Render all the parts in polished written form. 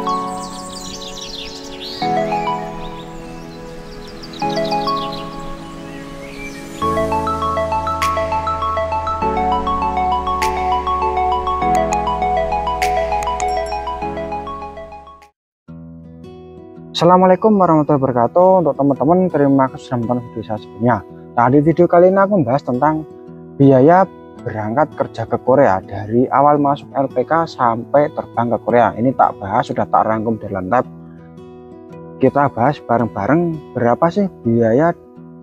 Assalamualaikum warahmatullahi wabarakatuh. Untuk teman-teman, terima kasih sudah menonton video saya sebelumnya. Nah, di video kali ini aku membahas tentang biaya berangkat kerja ke Korea dari awal masuk LPK sampai terbang ke Korea. Ini tak bahas, sudah tak rangkum dalam tab. Kita bahas bareng-bareng berapa sih biaya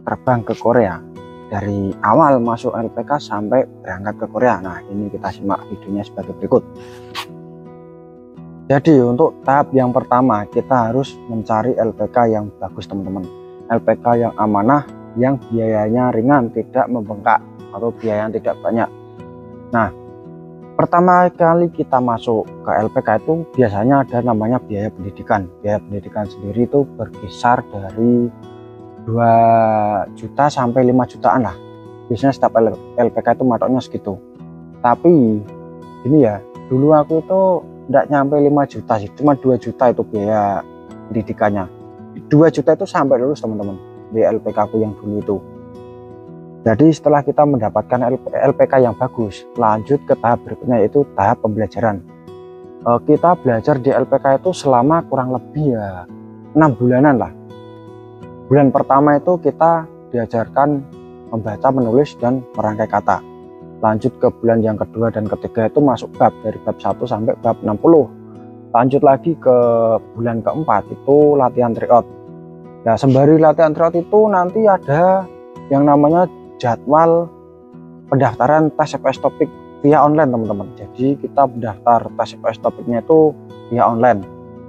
terbang ke Korea dari awal masuk LPK sampai berangkat ke Korea. Nah, ini kita simak videonya sebagai berikut. Jadi untuk tahap yang pertama kita harus mencari LPK yang bagus teman-teman, LPK yang amanah, yang biayanya ringan, tidak membengkak atau biaya yang tidak banyak. Nah, pertama kali kita masuk ke LPK itu biasanya ada namanya biaya pendidikan. Biaya pendidikan sendiri itu berkisar dari 2 juta sampai 5 jutaan lah. Biasanya setiap LPK itu matoknya segitu. Tapi ini ya, dulu aku itu tidak nyampe 5 juta sih, cuma 2 juta itu biaya pendidikannya. 2 juta itu sampai lulus teman-teman di LPK aku yang dulu itu. Jadi setelah kita mendapatkan LPK yang bagus, lanjut ke tahap berikutnya, yaitu tahap pembelajaran. Kita belajar di LPK itu selama kurang lebih ya 6 bulanan lah. Bulan pertama itu kita diajarkan membaca, menulis, dan merangkai kata. Lanjut ke bulan yang kedua dan ketiga itu masuk bab, dari bab 1 sampai bab 60. Lanjut lagi ke bulan keempat itu latihan tryout. Nah, sembari latihan tryout itu nanti ada yang namanya jadwal pendaftaran tes CPS Topik via online teman-teman. Jadi kita mendaftar tes CPS Topiknya itu via online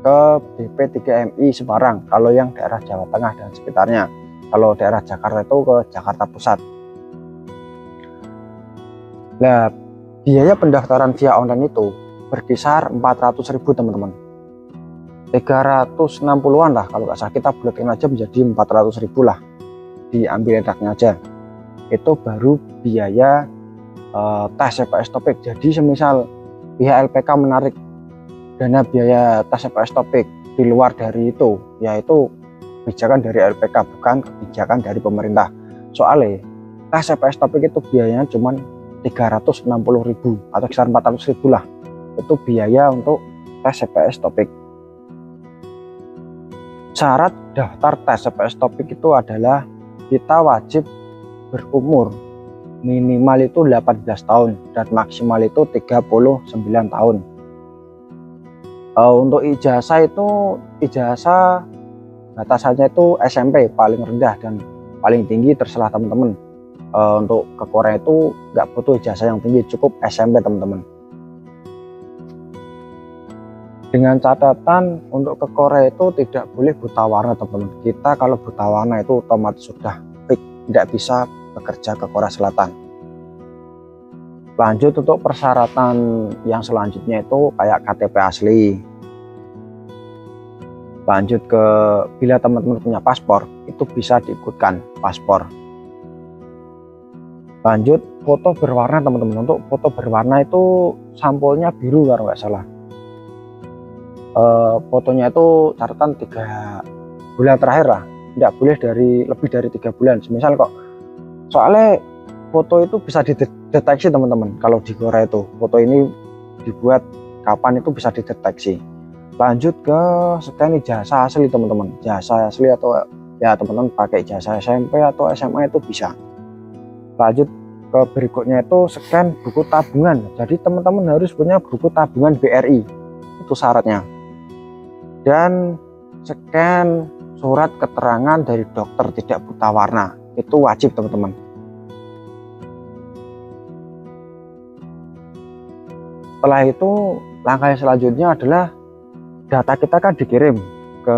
ke BP3MI Semarang kalau yang daerah Jawa Tengah dan sekitarnya. Kalau daerah Jakarta itu ke Jakarta Pusat. Nah, biaya pendaftaran via online itu berkisar 400.000 teman-teman. 360-an lah kalau nggak salah, kita buletin aja menjadi 400.000 lah, diambil enaknya aja. Itu baru biaya tes CPS Topik. Jadi semisal pihak LPK menarik dana biaya tes CPS Topik di luar dari itu, yaitu kebijakan dari LPK, bukan kebijakan dari pemerintah. Soalnya tes CPS Topik itu biayanya cuman 360.000 atau sekitar 400.000 lah. Itu biaya untuk tes CPS Topik. Syarat daftar tes CPS Topik itu adalah kita wajib berumur minimal itu 18 tahun dan maksimal itu 39 tahun. Untuk ijazah itu, ijazah batasannya itu SMP paling rendah dan paling tinggi terserah teman-teman. Untuk ke Korea itu nggak butuh ijazah yang tinggi, cukup SMP teman-teman. Dengan catatan untuk ke Korea itu tidak boleh buta warna teman-teman. Kita kalau buta warna itu otomatis sudah fix, tidak bisa bekerja ke Korea Selatan. Lanjut untuk persyaratan yang selanjutnya itu kayak KTP asli. Lanjut ke bila teman-teman punya paspor itu bisa diikutkan paspor. Lanjut foto berwarna teman-teman. Untuk foto berwarna itu sampulnya biru kalau nggak salah. Fotonya itu catatan 3 bulan terakhir lah, tidak boleh lebih dari 3 bulan. Misal kok, soalnya foto itu bisa dideteksi teman-teman. Kalau di Korea itu foto ini dibuat kapan itu bisa dideteksi. Lanjut ke scan ijazah asli teman-teman. Ijazah asli atau ya teman-teman pakai ijazah SMP atau SMA itu bisa. Lanjut ke berikutnya itu scan buku tabungan. Jadi teman-teman harus punya buku tabungan BRI, itu syaratnya. Dan scan surat keterangan dari dokter tidak buta warna, itu wajib teman-teman. Setelah itu langkah selanjutnya adalah data kita kan dikirim ke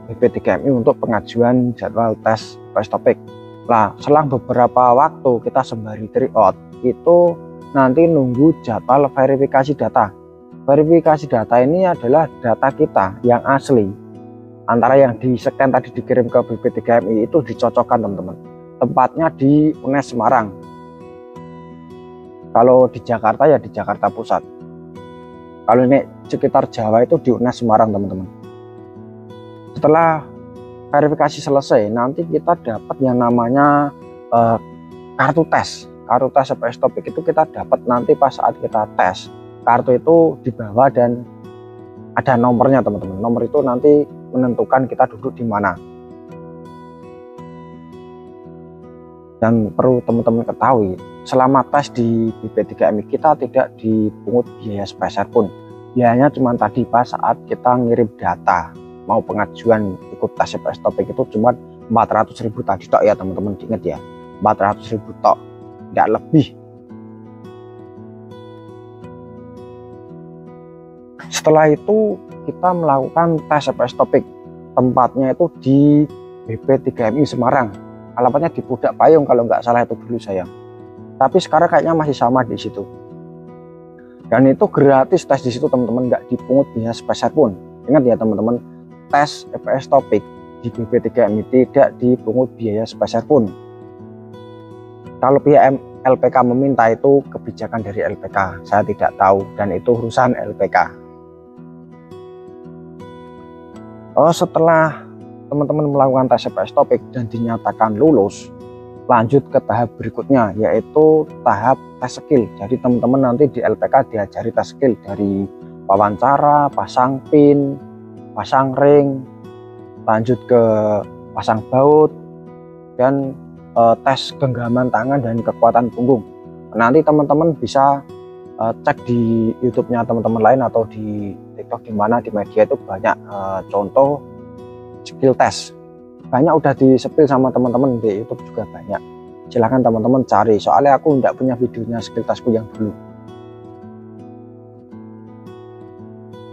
BP3MI untuk pengajuan jadwal tes CPS Topik. Nah, selang beberapa waktu kita sembari tryout itu nanti nunggu jadwal verifikasi data. Verifikasi data ini adalah data kita yang asli antara yang di scan tadi dikirim ke BP3MI itu dicocokkan teman-teman. Tempatnya di UNES Semarang. Kalau di Jakarta ya di Jakarta Pusat. Kalau ini sekitar Jawa itu di UNES Semarang teman-teman. Setelah verifikasi selesai, nanti kita dapat yang namanya kartu tes. Kartu tes EPS Topik itu kita dapat nanti pas saat kita tes. Kartu itu dibawa dan ada nomornya teman-teman. Nomor itu nanti menentukan kita duduk di mana. Dan perlu teman-teman ketahui, selama tes di BP3MI kita tidak dipungut biaya sepeser pun. Biayanya cuma tadi pas saat kita ngirim data mau pengajuan ikut tes EPS Topik itu cuma 400.000 tadi tok ya teman-teman, diingat ya, 400.000 tok, tidak lebih. Setelah itu kita melakukan tes EPS Topik. Tempatnya itu di BP3MI Semarang. Alamatnya di Pudak Payung kalau nggak salah itu dulu saya. Tapi sekarang kayaknya masih sama di situ. Dan itu gratis tes di situ teman-teman, nggak dipungut biaya sepeser pun. Ingat ya teman-teman, tes EPS Topik di BP3MI tidak dipungut biaya sepeser pun. Kalau pihak LPK meminta itu kebijakan dari LPK, saya tidak tahu dan itu urusan LPK. Setelah teman-teman melakukan tes EPS Topik dan dinyatakan lulus, lanjut ke tahap berikutnya yaitu tahap tes skill. Jadi teman-teman nanti di LPK diajari tes skill dari wawancara, pasang pin, pasang ring, lanjut ke pasang baut, dan tes genggaman tangan dan kekuatan punggung. Nanti teman-teman bisa cek di YouTube-nya teman-teman lain atau di TikTok, di mana di media itu banyak contoh skill test. Banyak udah di-spill sama teman-teman di YouTube juga banyak. Silahkan teman-teman cari, soalnya aku tidak punya videonya skill testku yang dulu.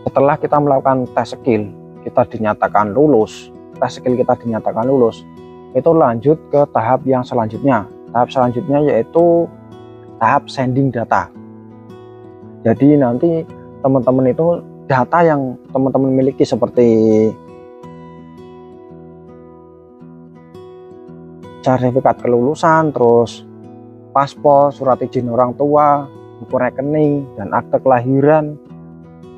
Setelah kita melakukan tes skill, kita dinyatakan lulus, tes skill kita dinyatakan lulus, itu lanjut ke tahap yang selanjutnya. Tahap selanjutnya yaitu tahap sending data. Jadi nanti teman-teman itu data yang teman-teman miliki seperti sertifikat kelulusan, terus paspor, surat izin orang tua, buku rekening, dan akte kelahiran,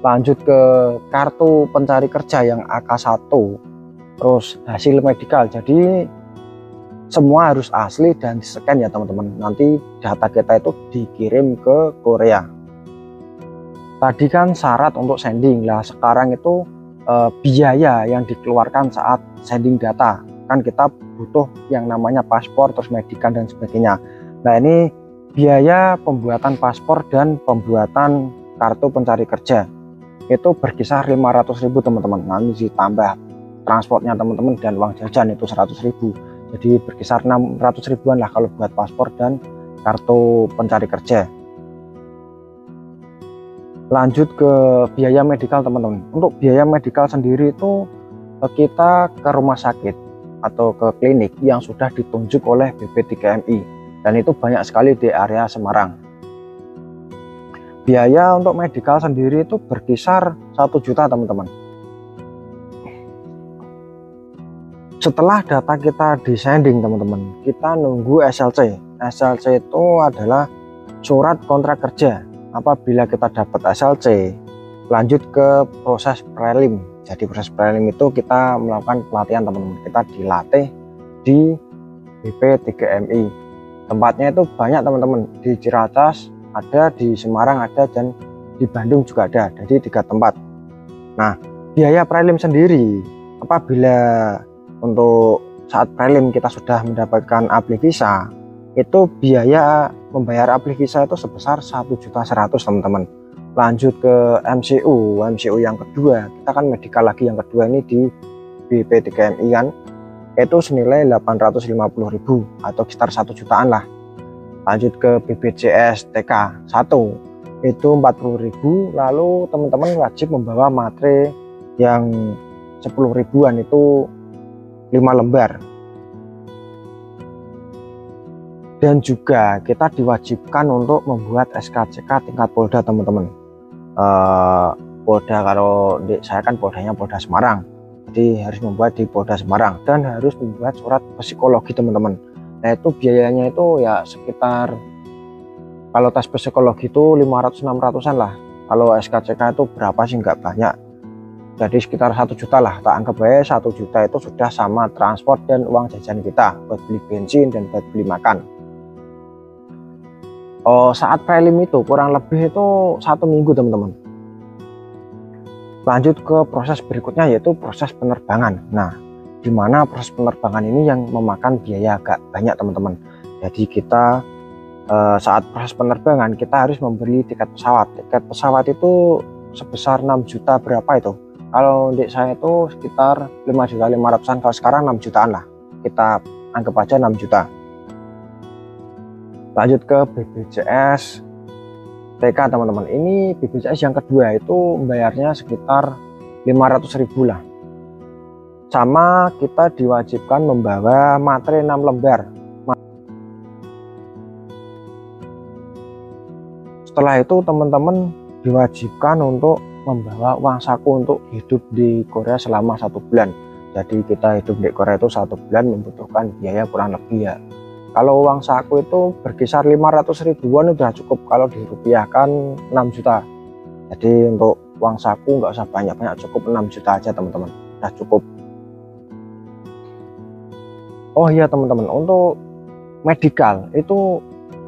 lanjut ke kartu pencari kerja yang AK1, terus hasil medikal. Jadi semua harus asli dan di-scan ya teman-teman. Nanti data kita itu dikirim ke Korea. Tadi kan syarat untuk sending, lah sekarang itu biaya yang dikeluarkan saat sending data. Kan kita butuh yang namanya paspor, terus medical dan sebagainya. Nah ini biaya pembuatan paspor dan pembuatan kartu pencari kerja itu berkisar 500.000 teman-teman. Nanti ditambah transportnya teman-teman dan uang jajan itu 100.000. Jadi berkisar 600 ribuan lah kalau buat paspor dan kartu pencari kerja. Lanjut ke biaya medikal teman-teman. Untuk biaya medikal sendiri itu kita ke rumah sakit atau ke klinik yang sudah ditunjuk oleh BP3MI, dan itu banyak sekali di area Semarang. Biaya untuk medikal sendiri itu berkisar 1 juta teman-teman. Setelah data kita di sending teman-teman, kita nunggu SLC. SLC itu adalah surat kontrak kerja. Apabila kita dapat SLC, lanjut ke proses prelim. Jadi proses prelim itu kita melakukan pelatihan teman-teman. Kita dilatih di BP3MI. Tempatnya itu banyak teman-teman. Di Ciracas ada, di Semarang ada, dan di Bandung juga ada. Jadi 3 tempat. Nah, biaya prelim sendiri, apabila untuk saat prelim kita sudah mendapatkan aplik visa, itu biaya membayar aplik visa itu sebesar 1.100.000 teman-teman. Lanjut ke MCU yang kedua, kita kan medikal lagi yang kedua ini di BP3MI kan, itu senilai 850.000 atau sekitar 1 jutaan lah. Lanjut ke BPJS TK 1 itu 40.000. Lalu teman-teman wajib membawa materai yang 10 ribuan, itu 5 lembar. Dan juga kita diwajibkan untuk membuat SKCK tingkat Polda teman-teman. Polda, kalau saya kan Poldanya Polda Semarang, jadi harus membuat di Polda Semarang, dan harus membuat surat psikologi teman-teman. Nah itu biayanya itu ya sekitar, kalau tes psikologi itu 500-600an lah. Kalau SKCK itu berapa sih, nggak banyak, jadi sekitar 1 juta lah, tak anggap aja 1 juta itu sudah sama transport dan uang jajan kita buat beli bensin dan buat beli makan. Saat prelim itu kurang lebih itu 1 minggu teman-teman. Lanjut ke proses berikutnya, yaitu proses penerbangan. Nah, dimana proses penerbangan ini yang memakan biaya agak banyak teman-teman. Jadi kita saat proses penerbangan kita harus membeli tiket pesawat. Tiket pesawat itu sebesar 6 juta berapa itu? Kalau di saya itu sekitar 5.500.000-an, kalau sekarang 6 jutaan lah. Kita anggap aja 6 juta. Lanjut ke BPJS TK teman-teman. Ini BPJS yang kedua itu bayarnya sekitar 500.000 lah. Sama kita diwajibkan membawa materai 6 lembar. Setelah itu teman-teman diwajibkan untuk membawa uang saku untuk hidup di Korea selama 1 bulan. Jadi kita hidup di Korea itu 1 bulan membutuhkan biaya kurang lebih ya, kalau uang saku itu berkisar 500.000-an udah cukup, kalau dirupiahkan 6 juta. Jadi untuk uang saku nggak usah banyak-banyak, cukup 6 juta aja teman-teman, udah cukup. Oh iya teman-teman, untuk medical itu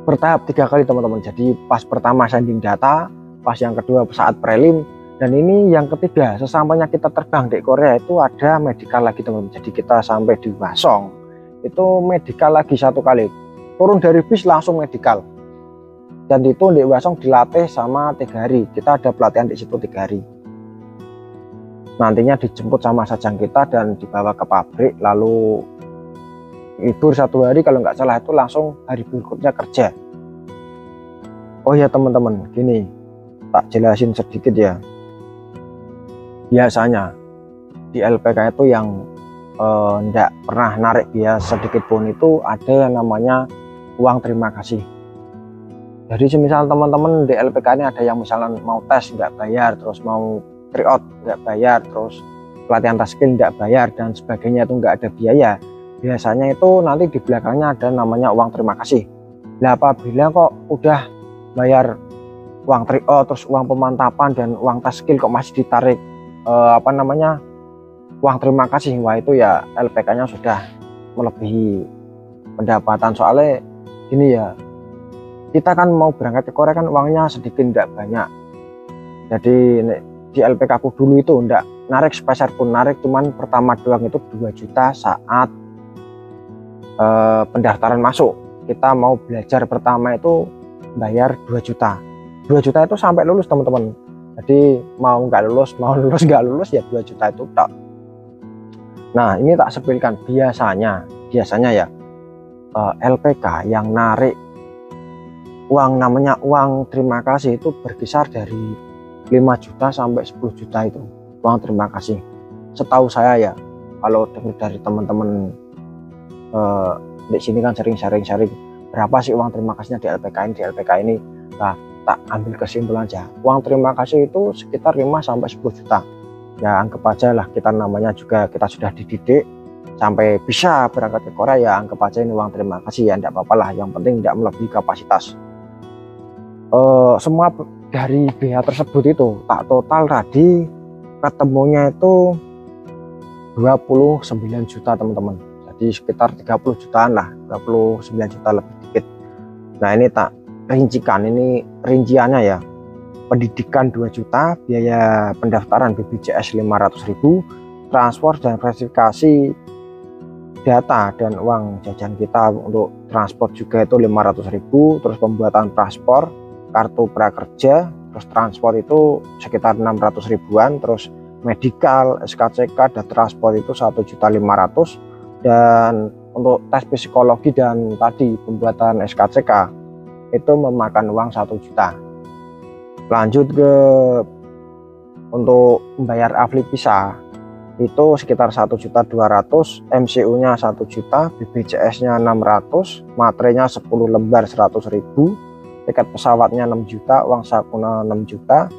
bertahap 3 kali teman-teman. Jadi pas pertama sanding data, pas yang kedua saat prelim, dan ini yang ketiga sesampainya kita terbang di Korea itu ada medical lagi teman-teman. Jadi kita sampai di Hwasong itu medical lagi 1 kali, turun dari bis langsung medical, dan itu di Hwasong dilatih sama 3 hari. Kita ada pelatihan di situ 3 hari, nantinya dijemput sama sajang kita dan dibawa ke pabrik, lalu libur 1 hari kalau nggak salah, itu langsung hari berikutnya kerja. Oh ya teman-teman, gini tak jelasin sedikit ya. Biasanya di LPK itu yang tidak pernah narik biaya sedikit pun itu ada yang namanya uang terima kasih. Jadi semisal teman-teman di LPK ini ada yang misalnya mau tes nggak bayar, terus mau tryout nggak bayar, terus pelatihan skill nggak bayar dan sebagainya, itu nggak ada biaya. Biasanya itu nanti di belakangnya ada namanya uang terima kasih. Nah, apabila kok udah bayar uang tryout, terus uang pemantapan dan uang tes skill kok masih ditarik uang terima kasih, wah itu ya LPK-nya sudah melebihi pendapatan. Soalnya gini ya, kita kan mau berangkat ke Korea kan uangnya sedikit tidak banyak. Jadi di LPK aku dulu itu enggak narik sepeser pun, narik cuman pertama doang itu 2 juta saat pendaftaran masuk. Kita mau belajar pertama itu bayar 2 juta. 2 juta itu sampai lulus teman-teman. Jadi mau lulus nggak lulus ya 2 juta itu tak. Nah ini tak sepilkan, biasanya ya LPK yang narik uang namanya uang terima kasih itu berkisar dari 5 juta sampai 10 juta itu uang terima kasih. Setahu saya ya, kalau dengar dari teman-teman di sini kan sering sharing berapa sih uang terima kasihnya di LPK ini. Nah, tak ambil kesimpulan aja, uang terima kasih itu sekitar 5 sampai 10 juta. Ya anggap aja lah, kita namanya juga kita sudah dididik sampai bisa berangkat ke Korea, ya anggap aja ini uang terima kasih ya, enggak apa-apa lah, yang penting tidak melebihi kapasitas. Semua dari biaya tersebut itu tak total tadi ketemunya itu 29 juta teman-teman. Jadi sekitar 30 jutaan lah, 29 juta lebih dikit. Nah ini tak rincikan, ini rinciannya ya. Pendidikan 2 juta, biaya pendaftaran BPJS 500.000, transport dan verifikasi data dan uang jajan kita untuk transport juga itu 500.000, terus pembuatan paspor, kartu prakerja, terus transport itu sekitar 600.000-an, terus medical, SKCK dan transport itu 1.500.000, dan untuk tes psikologi dan tadi pembuatan SKCK itu memakan uang 1 juta. Lanjut ke untuk membayar afli visa itu sekitar 1.200.000, MCU-nya 1 juta, BPJS-nya 600, materainya 10 lembar 100.000, tiket pesawatnya 6 juta, uang sakuna 6 juta,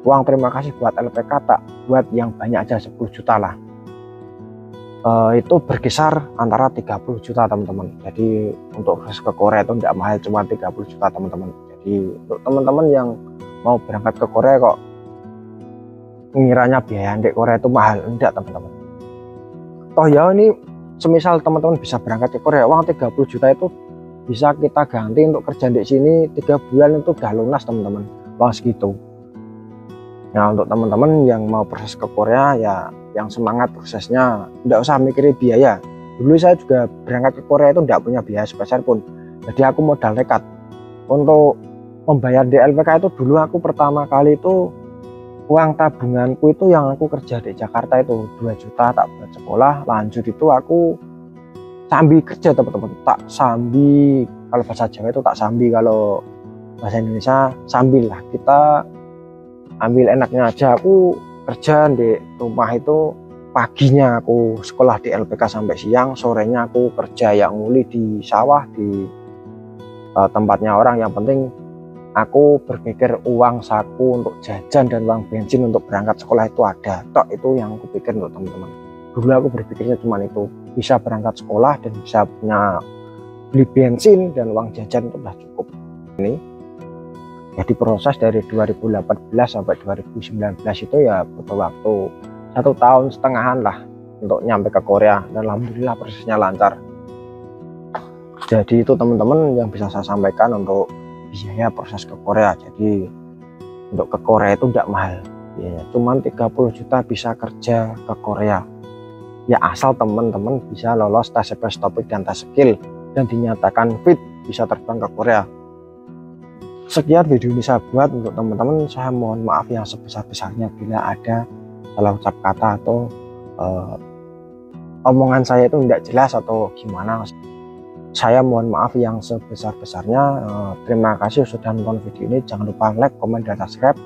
uang terima kasih buat LPK tak buat yang banyak aja 10 juta lah. Itu berkisar antara 30 juta teman-teman. Jadi untuk ke Korea itu tidak mahal, cuma 30 juta teman-teman. Jadi untuk teman-teman yang mau berangkat ke Korea kok ngiranya biaya di Korea itu mahal. Enggak teman-teman. Oh ya, ini semisal teman-teman bisa berangkat ke Korea, uang 30 juta itu bisa kita ganti untuk kerja di sini 3 bulan itu udah lunas teman-teman, uang segitu. Nah, untuk teman-teman yang mau proses ke Korea ya, yang semangat prosesnya, enggak usah mikirin biaya. Dulu saya juga berangkat ke Korea itu enggak punya biaya sebesar pun, jadi aku modal nekat untuk membayar di LPK. Itu dulu aku pertama kali itu uang tabunganku itu yang aku kerja di Jakarta itu 2 juta tak buat sekolah, lanjut itu aku sambil kerja teman-teman, tak sambil, kalau bahasa Jawa itu tak sambil, kalau bahasa Indonesia sambil lah, kita ambil enaknya aja. Aku kerja di rumah itu, paginya aku sekolah di LPK sampai siang, sorenya aku kerja yang nguli di sawah, di tempatnya orang. Yang penting aku berpikir uang saku untuk jajan dan uang bensin untuk berangkat sekolah itu ada. Tok, itu yang aku pikir untuk teman-teman. Dulu aku berpikirnya cuma itu, bisa berangkat sekolah dan bisa punya beli bensin dan uang jajan itu udah cukup. Ini jadi proses dari 2018 sampai 2019 itu ya butuh waktu 1,5 tahun lah untuk nyampe ke Korea, dan alhamdulillah prosesnya lancar. Jadi itu teman-teman yang bisa saya sampaikan untuk biaya proses ke Korea. Jadi untuk ke Korea itu tidak mahal ya, cuman 30 juta bisa kerja ke Korea ya, asal teman-teman bisa lolos tes CPS topik dan tes skill dan dinyatakan fit bisa terbang ke Korea. Sekian video ini saya buat untuk teman-teman. Saya mohon maaf yang sebesar-besarnya bila ada salah ucap kata atau omongan saya itu tidak jelas atau gimana. Saya mohon maaf yang sebesar-besarnya. Terima kasih sudah nonton video ini. Jangan lupa like, komen, dan subscribe.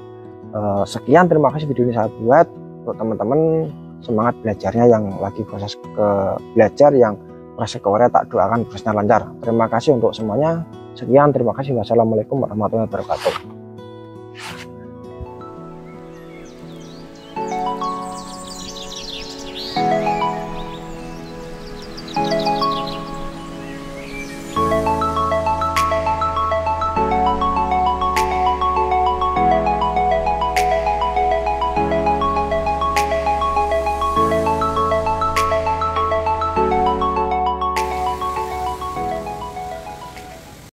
Sekian, terima kasih video ini saya buat untuk teman-teman. Semangat belajarnya yang lagi proses ke belajar, yang proses ke Korea, tak doakan prosesnya lancar. Terima kasih untuk semuanya. Sekian, terima kasih. Wassalamualaikum warahmatullahi wabarakatuh.